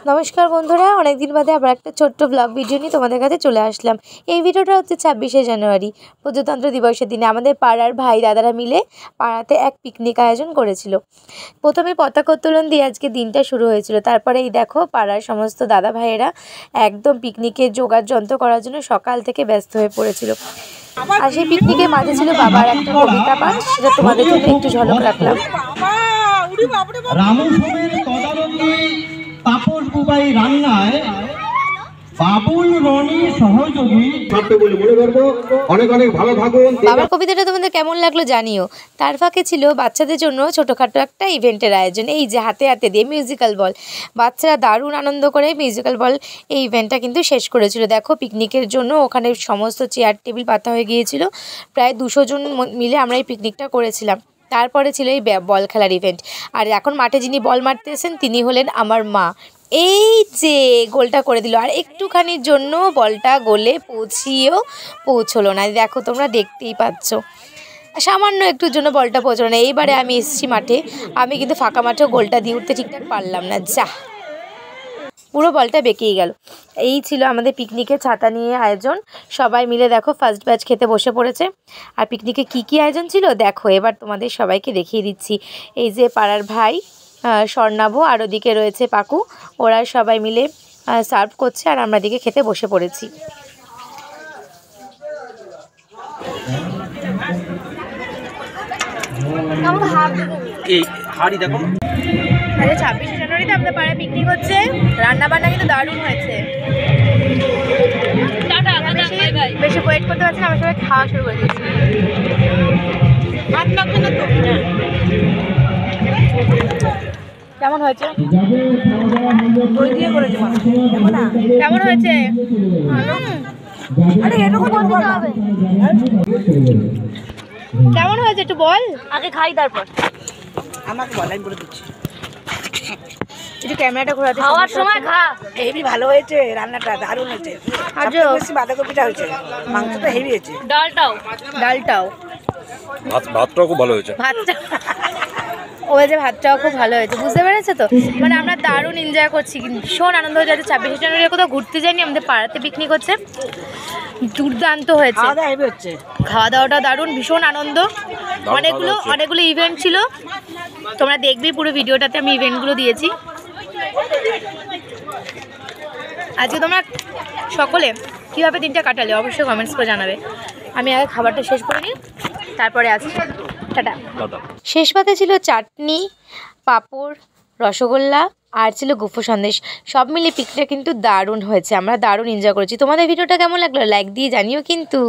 নমস্কার বন্ধুরা, অনেক দিন বাদে আবার একটা ছোট্ট ব্লগ ভিডিও নিয়ে তোমাদের কাছে চলে আসলাম। এই ভিডিওটা হচ্ছে 26শে জানুয়ারি প্রজাতন্ত্র দিবসের দিনে আমাদের পাড়ার ভাই দাদারা মিলে পাড়াতে এক পিকনিক আয়োজন করেছিল। প্রথমে পতাকা উত্তোলন দিয়ে আজকে দিনটা শুরু হয়েছিল। তারপরে এই দেখো পাড়ার সমস্ত দাদা ভাইয়েরা একদম পিকনিকের জোগাড় যন্ত্র করার জন্য সকাল থেকে ব্যস্ত হয়ে পড়েছিল। আর সেই পিকনিকের মাঝে ছিল বাবার একটা কবিতা পাঠ, সেটা তোমাদের জন্য একটু ঝলক রাখলাম। তাপস বুবাই রান্নায় বাবুল রনি সহযোগী বলে মনে করবো। অনেক অনেক ভালো থাকুন। বাবার কবিতাটা তোমাদের কেমন লাগলো জানিও। তার ফাঁকে ছিল বাচ্চাদের জন্য ছোটোখাটো একটা ইভেন্টের আয়োজন। এই যে হাতে হাতে দিয়ে মিউজিক্যাল বল, বাচ্চারা দারুণ আনন্দ করে মিউজিক্যাল বল এই ইভেন্টটা কিন্তু শেষ করেছিল। দেখো পিকনিকের জন্য ওখানে সমস্ত চেয়ার টেবিল পাতা হয়ে গিয়েছিল। প্রায় 200 জন মিলে আমরা এই পিকনিকটা করেছিলাম। তারপরে ছিল এই বল খেলার ইভেন্ট। আর এখন মাঠে যিনি বল মারতেছেন তিনি হলেন আমার মা। এই যে গোলটা করে দিল, আর একটুখানির জন্য বলটা গোলে পৌঁছলো না। দেখো তোমরা দেখতেই পাচ্ছ, সামান্য একটুর জন্য বলটা পৌঁছলো না। এইবারে আমি এসেছি মাঠে, আমি কিন্তু ফাঁকা মাঠেও গোলটা দিয়ে উঠতে ঠিকঠাক পারলাম না, যা পুরো বলটা বেঁকেই গেল। এই ছিল আমাদের পিকনিকের ছাতা নিয়ে আয়োজন। সবাই মিলে দেখো ফার্স্ট ব্যাচ খেতে বসে পড়েছে। আর পিকনিকে কি আয়োজন ছিল দেখো, এবার তোমাদের সবাইকে দেখিয়ে দিচ্ছি। এই যে পাড়ার ভাই স্বর্ণাভ আর ওদিকে রয়েছে পাকু, ওরা সবাই মিলে সার্ভ করছে আর আমরা দিকে খেতে বসে পড়েছি। আরে 26শে জানুয়ারিতে আপনার পাড়ায় পিকনিক হচ্ছে, রান্না বান্না কিন্তু দারুণ হয়েছে। বেশি ওয়েট করতে পারছি না, আমার সবাই খাওয়া শুরু করে দিয়েছি। কেমন হয়েছে? কেমন হয়েছে? কেমন হয়েছে একটু বল, আগে খাই তারপর আমাকে বল, আমি বলে দিচ্ছি। একটু ক্যামেরাটা ঘোরা দিই, খাওয়ার সময় খা। হেভি ভালো হয়েছে, রান্নাটা দারুণ হয়েছে। বেশি বাঁধাকপিটা হয়েছে, মাংসটা হেভি হয়েছে, ডালটাও ভাতটাও খুব ভালো হয়েছে। ভাতটাও খুব ভালো হয়েছে, বুঝতে পেরেছো তো? মানে আমরা দারুণ এনজয় করছি, ভীষণ আনন্দ হয়ে যাচ্ছে। 26শে জানুয়ারি কোথাও ঘুরতে যাইনি, আমাদের পাড়াতে পিকনিক হচ্ছে, দুর্দান্ত হয়েছে। খাওয়া দাওয়াটা দারুণ, ভীষণ আনন্দ। অনেকগুলো ইভেন্ট ছিল, তোমরা দেখবে পুরো ভিডিওটাতে আমি ইভেন্টগুলো দিয়েছি। আজকে তোমরা সকলে কীভাবে দিনটা কাটালে অবশ্যই কমেন্টস করে জানাবে। আমি আগে খাবারটা শেষ করে নিই, তারপরে আসছি। টাটা। শেষ পাতে ছিল চাটনি, পাঁপড়, রসগোল্লা আর ছিল গুফো সন্দেশ। সব মিলে পিকনিকটা কিন্তু দারুণ হয়েছে, আমরা দারুণ এনজয় করেছি। তোমাদের ভিডিওটা কেমন লাগলো লাইক দিয়ে জানিও কিন্তু।